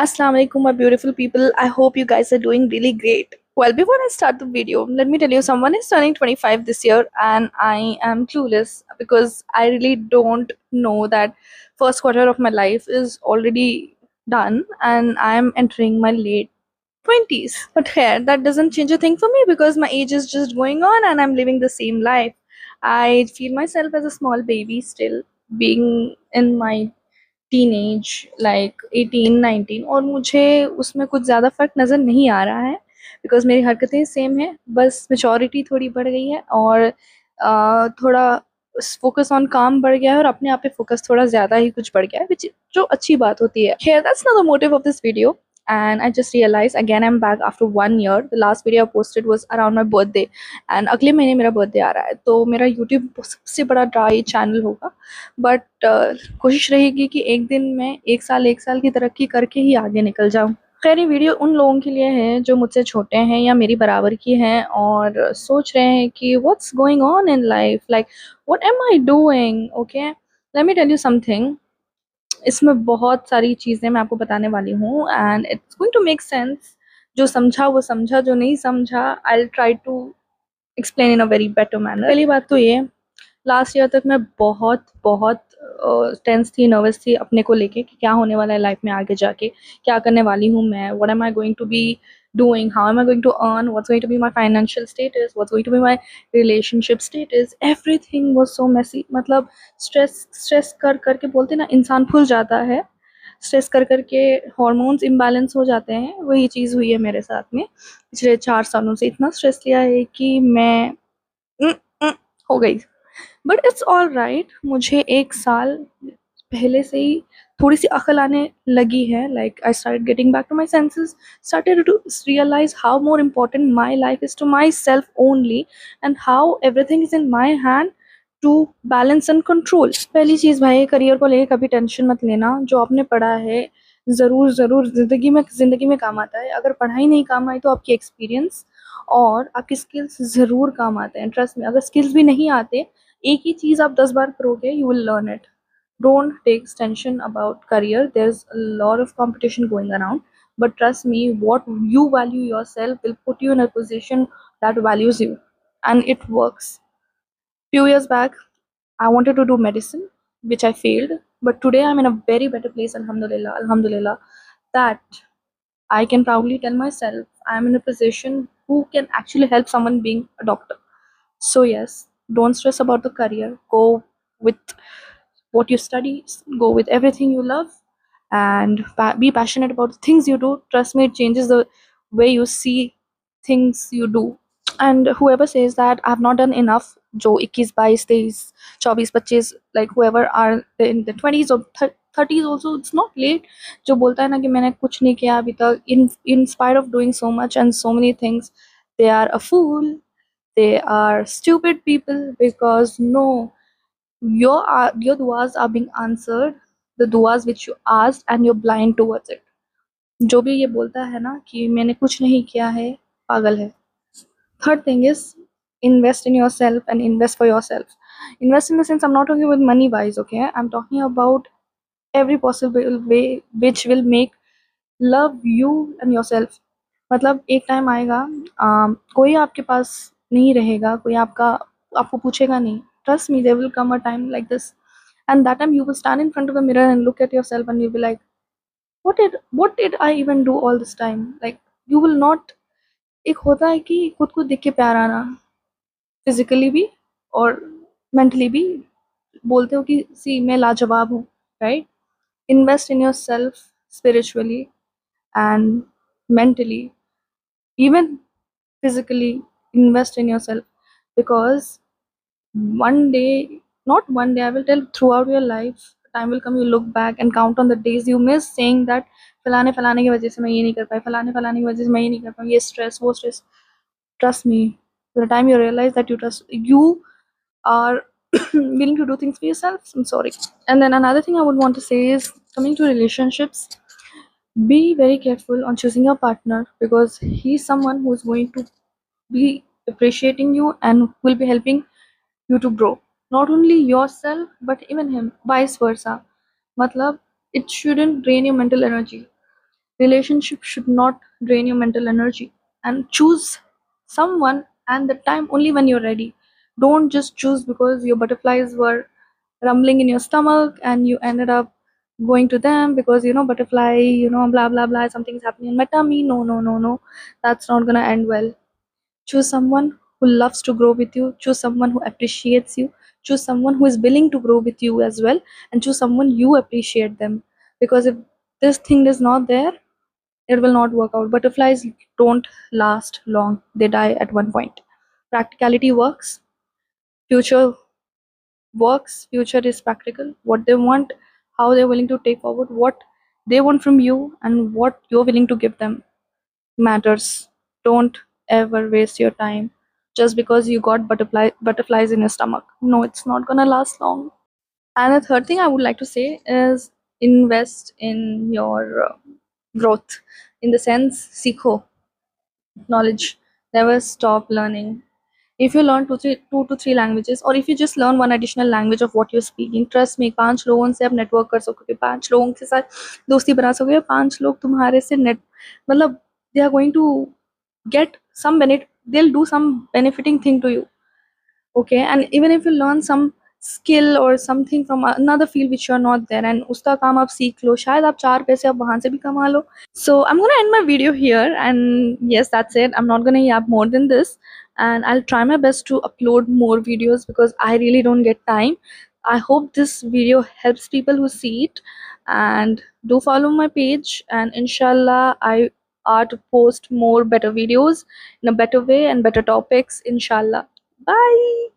Assalamu alaikum, my beautiful people. I hope you guys are doing really great. Well, before I start the video, let me tell you someone is turning 25 this year, and I am clueless because I really don't know that first quarter of my life is already done, and I am entering my late 20s. But here, that doesn't change a thing for me because my age is just going on and I'm living the same life. I feel myself as a small baby still, being in my teenage like 18 19, और मुझे उसमें कुछ ज़्यादा फ़र्क नज़र नहीं आ रहा है बिकॉज मेरी हरकतें सेम है, बस मेचोरिटी थोड़ी बढ़ गई है और थोड़ा फोकस ऑन काम बढ़ गया है और अपने आप पे फोकस थोड़ा ज़्यादा ही कुछ बढ़ गया है, which जो अच्छी बात होती है. Here, that's not the motive of this video. And I just realized again I'm back after 1 year. The last video I posted was around my birthday, and अगले महीने मेरा बर्थडे आ रहा है, तो मेरा YouTube सबसे बड़ा ड्राई चैनल होगा. बट कोशिश रहेगी कि एक दिन में एक साल की तरक्की करके ही आगे निकल जाऊँ. खैर, ये वीडियो उन लोगों के लिए है जो मुझसे छोटे हैं या मेरी बराबर की हैं और सोच रहे हैं कि what's going on in life, like what am I doing. Okay, let me tell you something. इसमें बहुत सारी चीज़ें मैं आपको बताने वाली हूँ and it's going to make sense. जो समझा वो समझा, जो नहीं समझा I will try to explain in a very better manner. पहली बात तो ये, लास्ट ईयर तक मैं बहुत बहुत टेंस थी, नर्वस थी अपने को लेके कि क्या होने वाला है लाइफ में आगे जाके, क्या करने वाली हूँ मैं, what am I going to be doing, how am I going to earn, what's going to be my financial status, what's going to be my relationship status. Everything was so messy. मतलब stress कर करके बोलते ना इंसान फूल जाता है, stress कर करके हार्मोन्स इम्बैलेंस हो जाते हैं. वही चीज़ हुई है मेरे साथ में. पिछले 4 सालों से इतना स्ट्रेस लिया है कि मैं उम, उम, हो गई. But it's all right. मुझे 1 साल पहले से ही थोड़ी सी अकल आने लगी है. Like I started getting back to my senses, started to realize how more important my life is to my self only and how everything is in my hand to balance and control. पहली चीज़ भाई, career को लेकर कभी tension मत लेना. जो आपने पढ़ा है ज़रूर ज़रूर ज़िंदगी में काम आता है. अगर पढ़ाई नहीं काम आई तो आपकी एक्सपीरियंस और आपकी स्किल्स ज़रूर काम आते हैं. ट्रस्ट में, अगर स्किल्स भी नहीं आते, एक ही चीज़ आप 10 बार करोगे, you will learn it. Don't take tension about career. There's a lot of competition going around. But trust me, what you value yourself will put you in a position that values you. And it works. Few years back, I wanted to do medicine, which I failed. But today I'm in a very better place, alhamdulillah, alhamdulillah, that I can proudly tell myself I'm in a position who can actually help someone being a doctor. So yes, don't stress about the career. Go with what you study, go with everything you love, and be passionate about the things you do. Trust me, it changes the way you see things you do. And whoever says that I've not done enough, जो 21 22 23 24 25, like whoever are in the 20s or 30s also, it's not late. जो बोलता है ना कि मैंने कुछ नहीं किया अभी तक, in spite of doing so much and so many things, they are a fool. They are stupid people because no, your duas are being answered, the duas which you asked, and you're blind towards it. जो भी ये बोलता है ना कि मैंने कुछ नहीं किया है, पागल है. Third thing is, invest in yourself and invest for yourself. Invest in the sense, I'm not talking about money wise, okay? I'm talking about every possible way which will make love you and yourself. मतलब एक time आएगा, कोई आपके पास नहीं रहेगा, कोई आपको पूछेगा नहीं. Trust me, there will come a time like this, and that time you will stand in front of the mirror and look at yourself and you'll be like, what did I even do all this time? Like, you will not. एक होता है कि खुद को देख के प्यार आना, फिजिकली भी और मेंटली भी. बोलते हो कि सी मैं लाजवाब हूँ, right? Invest in your self spiritually and mentally, even physically. Invest in yourself, because one day, not one day, I will tell, throughout your life, time will come, you look back and count on the days you miss, saying that फलाने फलाने की वजह से मैं ये नहीं कर पाई, फलाने फलाने की वजह से मैं ये नहीं कर पाई, ये स्ट्रेस वो stress. Trust me, by the time you realize that you are willing to do things for yourself, I'm sorry. And then another thing I would want to say is, coming to relationships, be very careful on choosing your partner, because he's someone who is going to be appreciating you and will be helping you to grow, not only yourself but even him, vice versa. Matlab, it shouldn't drain your mental energy. Relationship should not drain your mental energy. And choose someone and the time only when you're ready. Don't just choose because your butterflies were rumbling in your stomach and you ended up going to them because butterfly, blah blah blah, something's happening in my tummy. No, no, no, no. That's not gonna end well. Choose someone who loves to grow with you. Choose someone who appreciates you. Choose someone who is willing to grow with you as well. And choose someone you appreciate them. Because if this thing is not there, it will not work out. Butterflies don't last long, they die at one point. Practicality works, future works, future is practical. What they want, how they're willing to take forward, what they want from you, and what you're willing to give them matters. Don't ever waste your time just because you got butterflies in your stomach. No, it's not gonna last long. And the third thing I would like to say is invest in your growth. In the sense, seekho knowledge. Never stop learning. If you learn two to three languages, or if you just learn one additional language of what you're speaking, trust me, पांच लोगों से आप network कर सकोगे, पांच लोगों के साथ दोस्ती बना सकोगे, पांच लोग तुम्हारे से net मतलब they are going to get some benefit, they'll do some benefiting thing to you. Okay, and even if you learn some skill or something from another field which you're not there, and उसका काम आप सीख लो, शायद आप चार पैसे आप वहां से भी कमा लो. So I'm gonna end my video here, and yes, that's it. I'm not gonna yap more than this, and I'll try my best to upload more videos because I really don't get time. I hope this video helps people who see it, and do follow my page, and inshallah I are to post more better videos in a better way and better topics, inshallah. Bye.